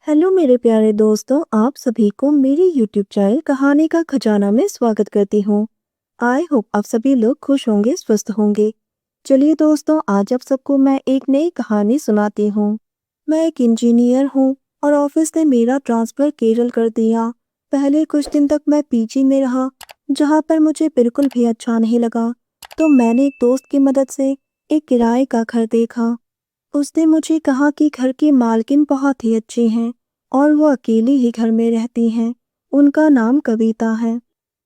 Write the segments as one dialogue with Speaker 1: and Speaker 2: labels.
Speaker 1: Hello मेरे प्यारे दोस्तों, आप सभी को मेरी यूट्यूब चैनल कहानी का खजाना में स्वागत करती हूँ। आई होप आप सभी लोग खुश होंगे, स्वस्थ होंगे। चलिए दोस्तों, आज आप सबको मैं एक नई कहानी सुनाती हूँ। मैं एक इंजीनियर हूँ और ऑफिस ने मेरा ट्रांसफ़र केरल कर दिया। पहले कुछ दिन तक मैं पीजी में रहा, जहाँ पर मुझे बिल्कुल भी अच्छा नहीं लगा। तो मैंने एक दोस्त की मदद से एक किराए का घर देखा। उसने मुझे कहा कि घर की मालकिन बहुत ही अच्छी हैं और वो अकेली ही घर में रहती हैं। उनका नाम कविता है।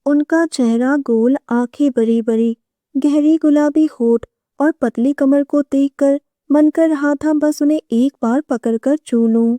Speaker 1: उनका चेहरा गोल, आंखें बड़ी बड़ी, गहरी गुलाबी होठ और पतली कमर को देखकर मन कर रहा था बस उन्हें एक बार पकड़कर छू लूं।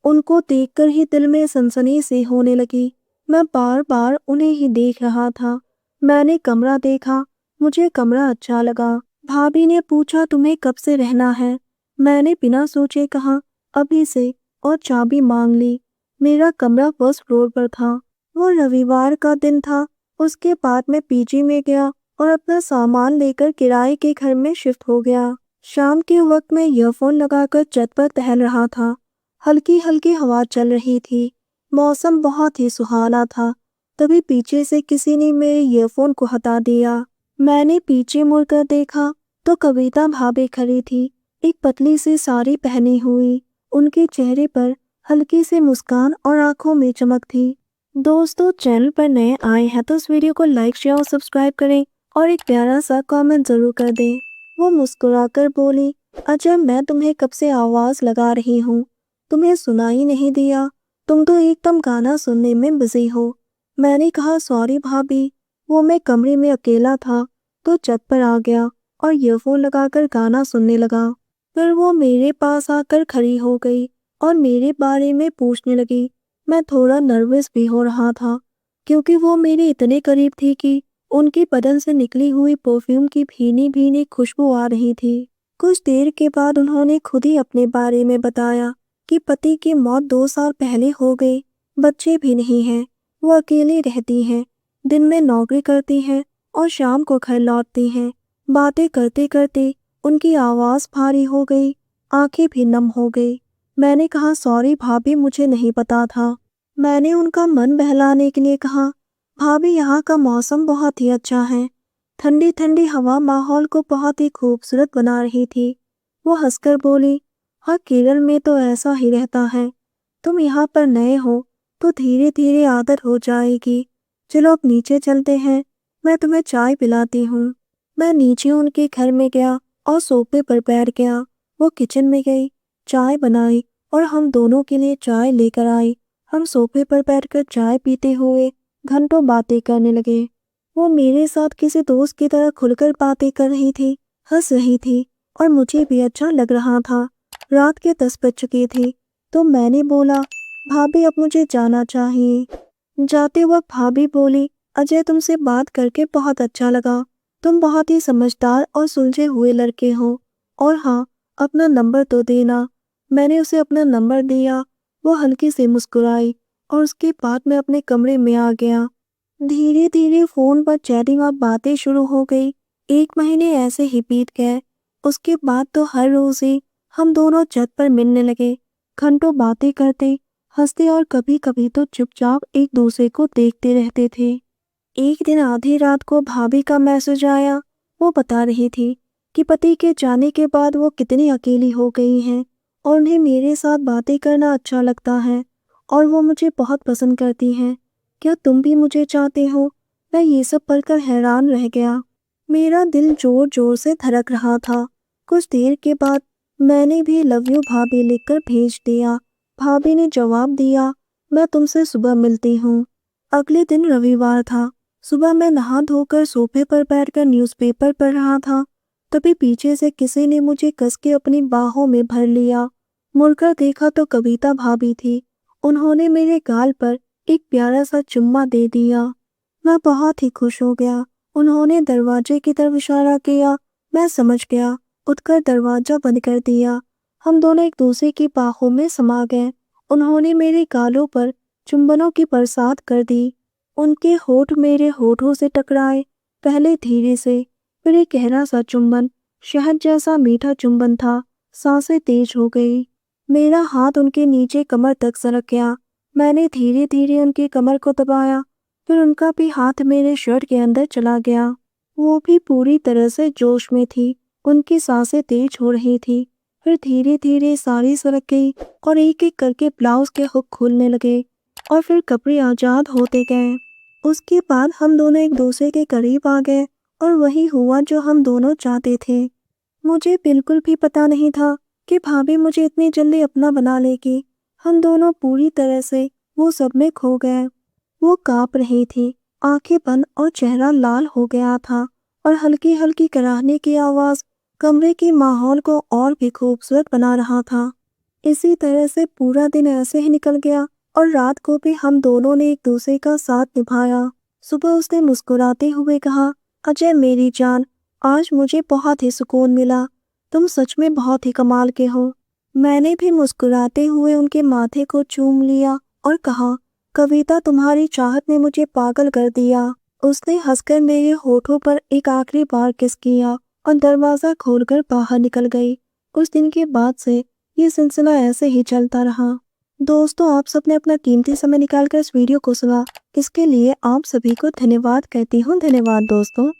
Speaker 1: उनको देखकर ही दिल में सनसनी सी होने लगी। मैं बार बार उन्हें ही देख रहा था। मैंने कमरा देखा, मुझे कमरा अच्छा लगा। भाभी ने पूछा, तुम्हें कब से रहना है? मैंने बिना सोचे कहा, अभी से, और चाबी मांग ली। मेरा कमरा फर्स्ट फ्लोर पर था। वो रविवार का दिन था। उसके बाद मैं पीजी में गया और अपना सामान लेकर किराए के घर में शिफ्ट हो गया। शाम के वक्त मैं ईयरफोन लगाकर छत पर टहल रहा था। हल्की हल्की हवा चल रही थी। मौसम बहुत ही सुहाना था। तभी पीछे से किसी ने मेरे ईयरफोन को हटा दिया। मैंने पीछे मुड़कर देखा तो कविता भाभी खड़ी थी, एक पतली सी साड़ी पहनी हुई। उनके चेहरे पर हल्की सी मुस्कान और आंखों में चमक थी। दोस्तों, चैनल पर नए आए हैं तो इस वीडियो को लाइक, शेयर और सब्सक्राइब करें और एक प्यारा सा कमेंट जरूर कर दें। वो मुस्कुराकर बोली, अजय, मैं तुम्हें कब से आवाज लगा रही हूँ, तुम्हें सुनाई नहीं दिया? तुम तो एकदम गाना सुनने में बिजी हो। मैंने कहा, सॉरी भाभी, वो मैं कमरे में अकेला था तो छत पर आ गया और ईयरफोन लगाकर गाना सुनने लगा। फिर वो मेरे पास आकर खड़ी हो गई और मेरे बारे में पूछने लगी। मैं थोड़ा नर्वस भी हो रहा था क्योंकि वो मेरे इतने करीब थी कि उनके बदन से निकली हुई परफ्यूम की भीनी भीनी खुशबू आ रही थी। कुछ देर के बाद उन्होंने खुद ही अपने बारे में बताया कि पति की मौत 2 साल पहले हो गई। बच्चे भी नहीं हैं। वो अकेली रहती हैं, दिन में नौकरी करती हैं और शाम को घर लौटती हैं। बातें करते करते उनकी आवाज़ भारी हो गई, आंखें भी नम हो गई। मैंने कहा, सॉरी भाभी, मुझे नहीं पता था। मैंने उनका मन बहलाने के लिए कहा, भाभी, यहाँ का मौसम बहुत ही अच्छा है। ठंडी ठंडी हवा माहौल को बहुत ही खूबसूरत बना रही थी। वो हंसकर बोली, हाँ, केरल में तो ऐसा ही रहता है। तुम यहाँ पर नए हो तो धीरे धीरे आदत हो जाएगी। चलो अब नीचे चलते हैं, मैं तुम्हें चाय पिलाती हूँ। मैं नीचे उनके घर में गया और सोफे पर बैठ गया। वो किचन में गई, चाय बनाई और हम दोनों के लिए चाय लेकर आई। हम सोफे पर बैठकर चाय पीते हुए घंटों बातें करने लगे। वो मेरे साथ किसी दोस्त की तरह खुलकर बातें कर रही थी, हंस रही थी और मुझे भी अच्छा लग रहा था। रात के 10 बज चुके थे तो मैंने बोला, भाभी, अब मुझे जाना चाहिए। जाते वक्त भाभी बोली, अजय, तुमसे बात करके बहुत अच्छा लगा। तुम बहुत ही समझदार और सुलझे हुए लड़के हो। और हाँ, अपना नंबर तो देना। मैंने उसे अपना नंबर दिया। वो हल्की से मुस्कुराई और उसके बाद मैं अपने कमरे में आ गया। धीरे धीरे फोन पर चैटिंग और बातें शुरू हो गई। 1 महीने ऐसे ही बीत गए। उसके बाद तो हर रोज ही हम दोनों छत पर मिलने लगे। घंटों बातें करते, हंसते और कभी कभी तो चुपचाप एक दूसरे को देखते रहते थे। एक दिन आधी रात को भाभी का मैसेज आया। वो बता रही थी कि पति के जाने के बाद वो कितनी अकेली हो गई हैं और उन्हें मेरे साथ बातें करना अच्छा लगता है और वो मुझे बहुत पसंद करती हैं। क्या तुम भी मुझे चाहते हो? मैं ये सब पढ़कर हैरान रह गया। मेरा दिल जोर जोर से धड़क रहा था। कुछ देर के बाद मैंने भी लव यू भाभी लिखकर भेज दिया। भाभी ने जवाब दिया, मैं तुमसे सुबह मिलती हूँ। अगले दिन रविवार था। सुबह मैं नहा धोकर सोफे पर बैठकर न्यूज़पेपर पढ़ रहा था। तभी पीछे से किसी ने मुझे कस के अपनी बाहों में भर लिया। मुड़कर देखा तो कविता भाभी थी। उन्होंने मेरे गाल पर एक प्यारा सा चुम्मा दे दिया। मैं बहुत ही खुश हो गया। उन्होंने दरवाजे की तरफ इशारा किया। मैं समझ गया। उठकर दरवाजा बंद कर दिया। हम दोनों एक दूसरे की बाहों में समा गए। उन्होंने मेरे गालों पर चुंबनों की बरसात कर दी। उनके होठ मेरे होठों से टकराए, पहले धीरे से, फिर एक गहरा सा चुंबन, शहद जैसा मीठा चुंबन था। सांसें तेज हो गई। मेरा हाथ उनके नीचे कमर तक सरक गया। मैंने धीरे धीरे उनकी कमर को दबाया, फिर उनका भी हाथ मेरे शर्ट के अंदर चला गया। वो भी पूरी तरह से जोश में थी, उनकी सांसें तेज हो रही थी। फिर धीरे धीरे साड़ी सरक गई और एक एक करके ब्लाउज के हुक खुलने लगे और फिर कपड़े आजाद होते गए। उसके बाद हम दोनों एक दूसरे के करीब आ गए और वही हुआ जो हम दोनों चाहते थे। मुझे बिल्कुल भी पता नहीं था कि भाभी मुझे इतनी जल्दी अपना बना लेगी। हम दोनों पूरी तरह से वो सब में खो गए। वो कांप रही थी, आंखें बंद और चेहरा लाल हो गया था और हल्की हल्की कराहने की आवाज़ कमरे के माहौल को और भी खूबसूरत बना रहा था। इसी तरह से पूरा दिन ऐसे ही निकल गया और रात को भी हम दोनों ने एक दूसरे का साथ निभाया। सुबह उसने मुस्कुराते हुए कहा, अजय मेरी जान, आज मुझे बहुत ही सुकून मिला। तुम सच में बहुत ही कमाल के हो। मैंने भी मुस्कुराते हुए उनके माथे को चूम लिया और कहा, कविता तुम्हारी चाहत ने मुझे पागल कर दिया। उसने हंसकर मेरे होठों पर एक आखिरी बार किस किया और दरवाज़ा खोलकर बाहर निकल गई। उस दिन के बाद से ये सिलसिला ऐसे ही चलता रहा। दोस्तों, आप सबने अपना कीमती समय निकालकर इस वीडियो को सुना, इसके लिए आप सभी को धन्यवाद कहती हूँ। धन्यवाद दोस्तों।